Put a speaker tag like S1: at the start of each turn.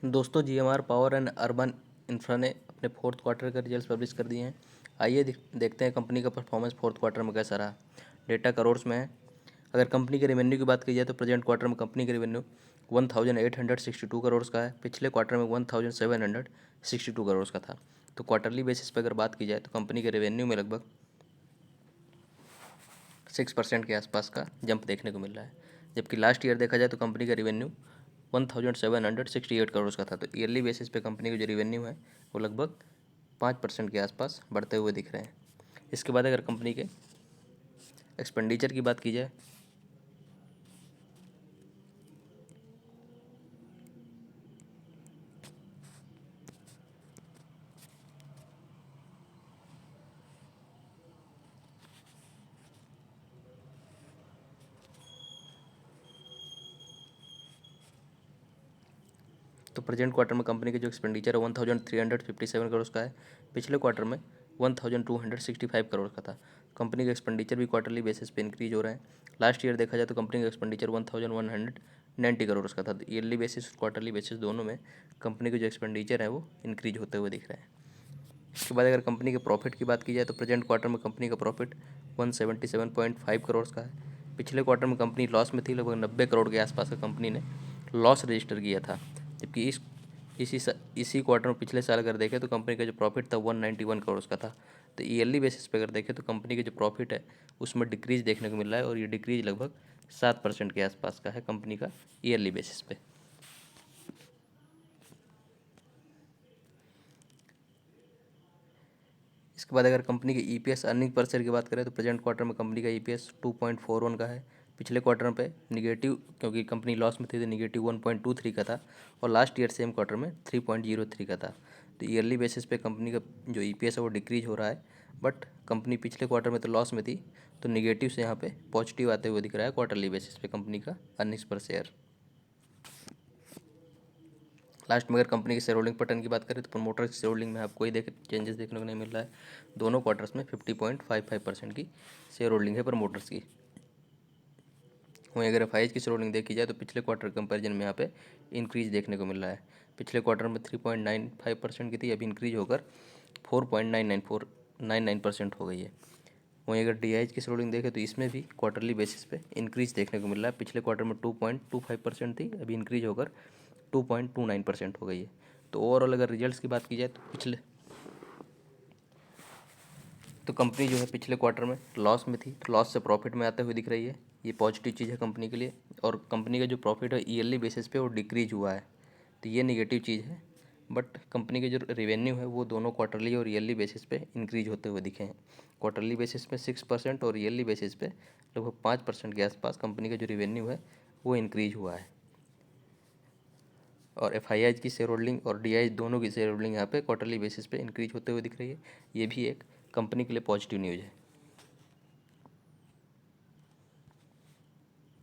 S1: दोस्तों, GMR power and urban infra ने अपने फोर्थ क्वार्टर के रिजल्ट्स पब्लिश कर दिए हैं। आइए देखते हैं कंपनी का परफॉर्मेंस फोर्थ क्वार्टर में कैसा रहा। डेटा करोर्स में है। अगर कंपनी के रेवेन्यू की बात की जाए तो प्रेजेंट क्वार्टर में कंपनी का रेवेन्यू 1862 करोड़ का है। पिछले क्वार्टर में 1762 करोड़ का था। तो क्वार्टरली बेसिस पर अगर बात की जाए तो कंपनी के रेवेन्यू में लगभग 6% के आसपास का जंप देखने को मिल रहा है। जबकि लास्ट ईयर देखा जाए तो कंपनी का रेवेन्यू 1768 करोड़ का था। तो ईयरली बेसिस पे कंपनी का जो रेवेन्यू है वो लगभग 5% के आसपास बढ़ते हुए दिख रहे हैं। इसके बाद अगर कंपनी के एक्सपेंडिचर की बात की जाए तो प्रेजेंट क्वार्टर में कंपनी के जो एक्सपेंडिचर है 1357 करोड़ का है। पिछले क्वार्टर में 1265 करोड़ का था। कंपनी का एक्सपेंडिचर भी क्वार्टरली बेसिस पे इंक्रीज हो रहा है। लास्ट ईयर देखा जाए तो कंपनी का एक्सपेंडिचर 1190 करोड़ का था। ईयरली बेसिस क्वार्टरली बेसिस दोनों में कंपनी के जो एक्सपेंडिचर है वो इंक्रीज होते हुए दिख रहे हैं। इसके बाद अगर कंपनी के प्रॉफिट की बात की जाए तो प्रेजेंट क्वार्टर में कंपनी का प्रॉफिट 177.5 करोड़ का है। पिछले क्वार्टर में कंपनी लॉस में थी। लगभग 90 करोड़ के आसपास का कंपनी ने लॉस रजिस्टर किया था। जबकि इसी क्वार्टर में पिछले साल अगर देखें तो कंपनी का जो प्रॉफिट था 191 करोड़ का था। तो ईयरली बेसिस पे अगर देखें तो कंपनी का जो प्रॉफिट है उसमें डिक्रीज देखने को मिल रहा है और ये डिक्रीज लगभग 7% के आसपास का है कंपनी का ईयरली बेसिस पे। इसके बाद अगर कंपनी के ईपीएस अर्निंग पर शेयर की बात करें तो प्रेजेंट क्वार्टर में कंपनी का ईपीएस 2.41 का है। पिछले क्वार्टर पे निगेटिव, क्योंकि कंपनी लॉस में थी तो निगेटिव 1.23 का था और लास्ट ईयर सेम क्वार्टर में 3.03 का था। तो ईयरली बेसिस पे कंपनी का जो ईपीएस है वो डिक्रीज हो रहा है। बट कंपनी पिछले क्वार्टर में तो लॉस में थी तो निगेटिव से यहाँ पे पॉजिटिव आते हुए दिख रहा है क्वार्टरली बेसिस पे कंपनी का अर्निंग्स पर शेयर। लास्ट में अगर कंपनी की शेयर होल्डिंग पैटर्न की बात करें तो प्रमोटर्स की शेयर होल्डिंग में आपको कोई चेंजेस देखने को नहीं मिल रहा है। दोनों क्वार्टर्स में 50.55% की शेयर होल्डिंग है प्रमोटर्स की। वहीं अगर एफआईज की शेयर होल्डिंग देखी जाए तो पिछले क्वार्टर कंपैरिजन में यहाँ पे इंक्रीज देखने को मिल रहा है। पिछले क्वार्टर में 3.95% की थी, अभी इंक्रीज होकर 4.99% हो गई है। वहीं अगर डीआईज की शेयर होल्डिंग देखें तो इसमें भी क्वार्टरली बेसिस पे इंक्रीज देखने को मिल रहा है। पिछले क्वार्टर में 2.25% थी, अभी इंक्रीज होकर 2.29% हो गई है। तो ओवरऑल अगर रिजल्ट्स की बात की जाए तो कंपनी जो है पिछले क्वार्टर में लॉस में थी तो लॉस से प्रॉफिट में आते हुए दिख रही है। ये पॉजिटिव चीज़ है कंपनी के लिए। और कंपनी का जो प्रॉफिट है ईयरली बेसिस पे वो डिक्रीज हुआ है, तो ये नेगेटिव चीज़ है। बट कंपनी के जो रेवेन्यू है वो दोनों क्वार्टरली और ईयरली बेसिस पे इंक्रीज होते हुए दिखे हैं। क्वार्टरली बेसिस पे 6% और ईयरली बेसिस पे लगभग 5% के आसपास कंपनी का जो रेवेन्यू है वो इंक्रीज हुआ है। और एफआईआईज की शेयर होल्डिंग और डीआईज दोनों की शेयर होल्डिंग यहाँ पे क्वार्टरली बेसिस पे इंक्रीज होते हुए दिख रही है। ये भी एक कंपनी के लिए पॉजिटिव न्यूज़ है।